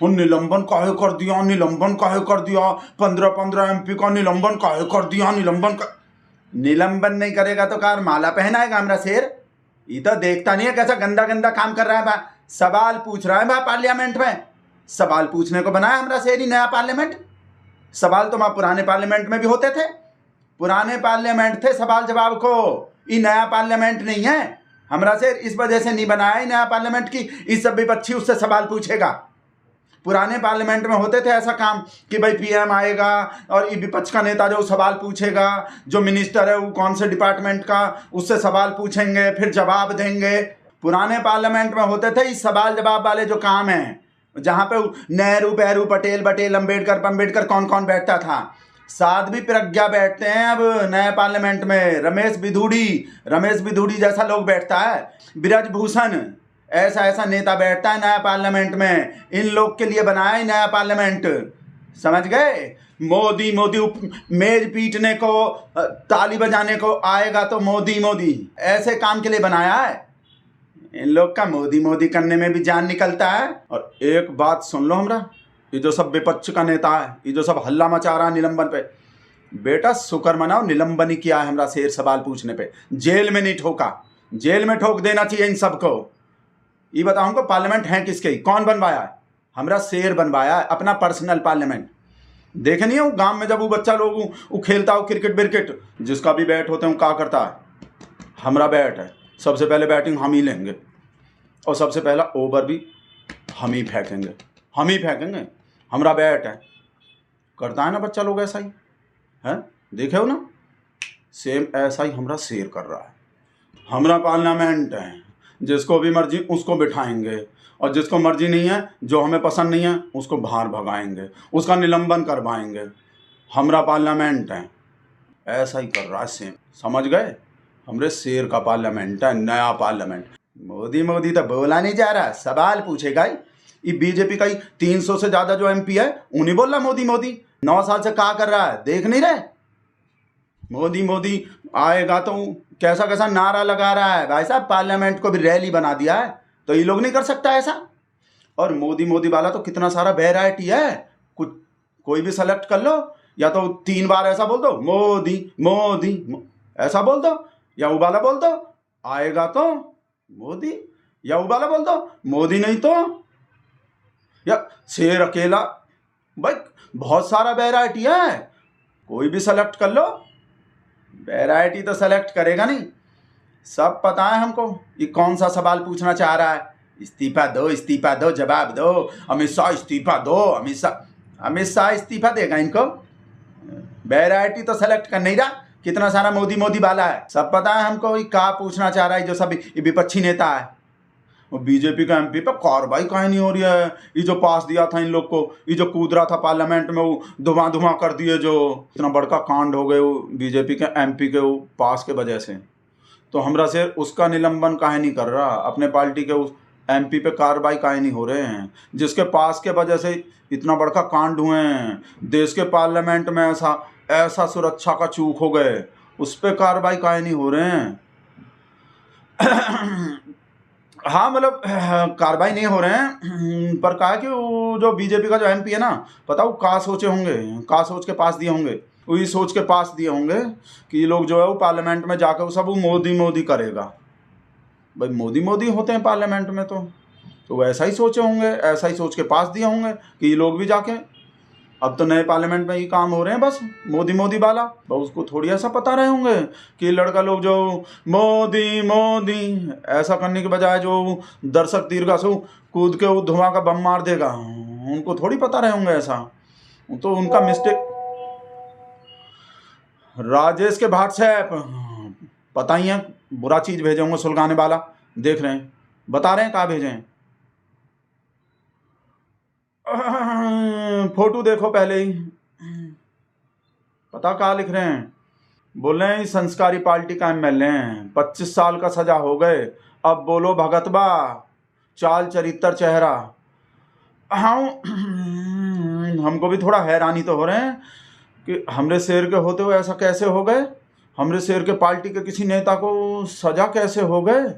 वो निलंबन काहे कर दिया, निलंबन काहे कर दिया, 15-15 MP का निलंबन काहे कर दिया, निलंबन नहीं करेगा तो कार माला पहनाएगा हमरा शेर। ये तो देखता नहीं है कैसा गंदा गंदा काम कर रहा है बा। सवाल पूछ रहा है बा पार्लियामेंट में। सवाल पूछने को बनाया हमरा शेर ही नया पार्लियामेंट। सवाल तो वहां पुराने पार्लियामेंट में भी होते थे, पुराने पार्लियामेंट थे सवाल जवाब को। ये नया पार्लियामेंट नहीं है। हमरा शेर इस वजह से नहीं बनाया ही नया पार्लियामेंट की इस सब विपक्षी उससे सवाल पूछेगा। पुराने पार्लियामेंट में होते थे ऐसा काम कि भाई PM आएगा और ये विपक्ष का नेता जो सवाल पूछेगा, जो मिनिस्टर है वो कौन से डिपार्टमेंट का, उससे सवाल पूछेंगे फिर जवाब देंगे। पुराने पार्लियामेंट में होते थे इस सवाल जवाब वाले जो काम हैं, जहाँ पे नेहरू बहरू पटेल अम्बेडकर कौन कौन बैठता था। साध्वी प्रज्ञा बैठते हैं अब नए पार्लियामेंट में, रमेश बिधूड़ी जैसा लोग बैठता है, ब्रजभूषण ऐसा नेता बैठता है नया पार्लियामेंट में। इन लोग के लिए बनाया है नया पार्लियामेंट, समझ गए। मोदी मेज पीटने को, ताली बजाने को आएगा तो मोदी ऐसे काम के लिए बनाया है। इन लोग का मोदी करने में भी जान निकलता है। और एक बात सुन लो हमरा, ये जो सब विपक्ष का नेता है, ये जो सब हल्ला मचा रहा है निलंबन पे, बेटा शुक्र मनाओ निलंबन ही किया है हमरा शेर सवाल पूछने पे। जेल में नहीं ठोका, जेल में ठोक देना चाहिए इन सबको। ये बताओ हमको पार्लियामेंट है किसके, कौन बनवाया है? हमरा शेर बनवाया है, अपना पर्सनल पार्लियामेंट। देखे नहीं हो गांव में जब वो बच्चा लोग वो खेलता हो क्रिकेट बिरकेट, जिसका भी बैट होते हैं क्या करता है, हमरा बैट है, सबसे पहले बैटिंग हम ही लेंगे और सबसे पहला ओवर भी हम ही फेंकेंगे, हमरा बैट है। करता है ना बच्चा लोग ऐसा ही है, देखे हो ना, सेम ऐसा ही हमरा शेर कर रहा है। हमरा पार्लियामेंट है, जिसको भी मर्जी उसको बिठाएंगे और जिसको मर्जी नहीं है, जो हमें पसंद नहीं है उसको बाहर भगाएंगे, उसका निलंबन करवाएंगे। हमरा पार्लियामेंट है, ऐसा ही कर रहा है सेम, समझ गए। हमरे शेर का पार्लियामेंट है, नया पार्लियामेंट। मोदी तो बोला नहीं जा रहा, सवाल पूछेगा ही। ये बीजेपी का ही 300 से ज़्यादा जो MP है उन्हीं बोल रहा मोदी 9 साल से क्या कर रहा है, देख नहीं रहे। मोदी आएगा तो कैसा नारा लगा रहा है भाई साहब, पार्लियामेंट को भी रैली बना दिया है। तो ये लोग नहीं कर सकता ऐसा। और मोदी वाला तो कितना सारा वैरायटी है, कुछ कोई भी सेलेक्ट कर लो, या तो 3 बार ऐसा बोल दो मोदी ऐसा बोल दो, या वो वाला बोल दो, आएगा तो मोदी, या वो वाला बोल दो मोदी नहीं तो, या शेर अकेला। भाई बहुत सारा वैरायटी है, कोई भी सेलेक्ट कर लो। वैरायटी तो सेलेक्ट करेगा नहीं, सब पता है हमको ये कौन सा सवाल पूछना चाह रहा है। इस्तीफा दो जवाब दो, अमित शाह इस्तीफा दो, अमित शाह इस्तीफा देगा इनको। वैरायटी तो सेलेक्ट कर नहीं रहा, कितना सारा मोदी वाला है, सब पता है हमको ये क्या पूछना चाह रहा है। जो सब विपक्षी नेता है, वो बीजेपी का MP पे कार्रवाई काहे नहीं हो रही है। ये जो पास दिया था इन लोग को, ये जो कूद रहा था पार्लियामेंट में, वो धुआं कर दिए, जो इतना बड़का कांड हो गए वो बीजेपी के MP के वो पास के वजह से। तो हमरा से उसका निलंबन काहे नहीं कर रहा, अपने पार्टी के उस MP पे कार्रवाई काहे नहीं हो रहे हैं, जिसके पास के वजह से इतना बड़का कांड हुए हैं। देश के पार्लियामेंट में ऐसा सुरक्षा का चूक हो गए, उस पर कार्रवाई काहे नहीं हो रहे हैं। हाँ मतलब कार्रवाई नहीं हो रहे हैं, पर कहा कि वो जो बीजेपी का जो MP है ना, पता वो क्या सोचे होंगे, क्या सोच के पास दिए होंगे, वही सोच के पास दिए होंगे कि ये लोग जो है वो पार्लियामेंट में जाकर वो सब वो मोदी करेगा। भाई मोदी होते हैं पार्लियामेंट में, तो वैसा ही सोचे होंगे, ऐसा ही सोच के पास दिए होंगे कि ये लोग भी जाके। अब तो नए पार्लियामेंट में ये काम हो रहे हैं बस मोदी वाला। तो उसको थोड़ी ऐसा पता रहे होंगे कि लड़का लोग जो मोदी ऐसा करने के बजाय जो दर्शक दीर्घा से कूद के वो धुआं का बम मार देगा, उनको थोड़ी पता रहे होंगे ऐसा। तो उनका मिस्टेक। राजेश के व्हाट्सएप पता ही है, बुरा चीज़ भेजे होंगे सुलगाने वाला, देख रहे हैं, बता रहे हैं कहाँ भेजे हैं। फोटो देखो पहले ही, पता कहाँ लिख रहे हैं। बोल रहे हैं संस्कारी पार्टी का MLA हैं, 25 साल का सजा हो गए, अब बोलो भगतबा, चाल चरित्र चेहरा। हाँ हमको भी थोड़ा हैरानी तो हो रहे हैं कि हमरे शेर के होते हुए ऐसा कैसे हो गए, हमरे शेर के पार्टी के किसी नेता को सजा कैसे हो गए।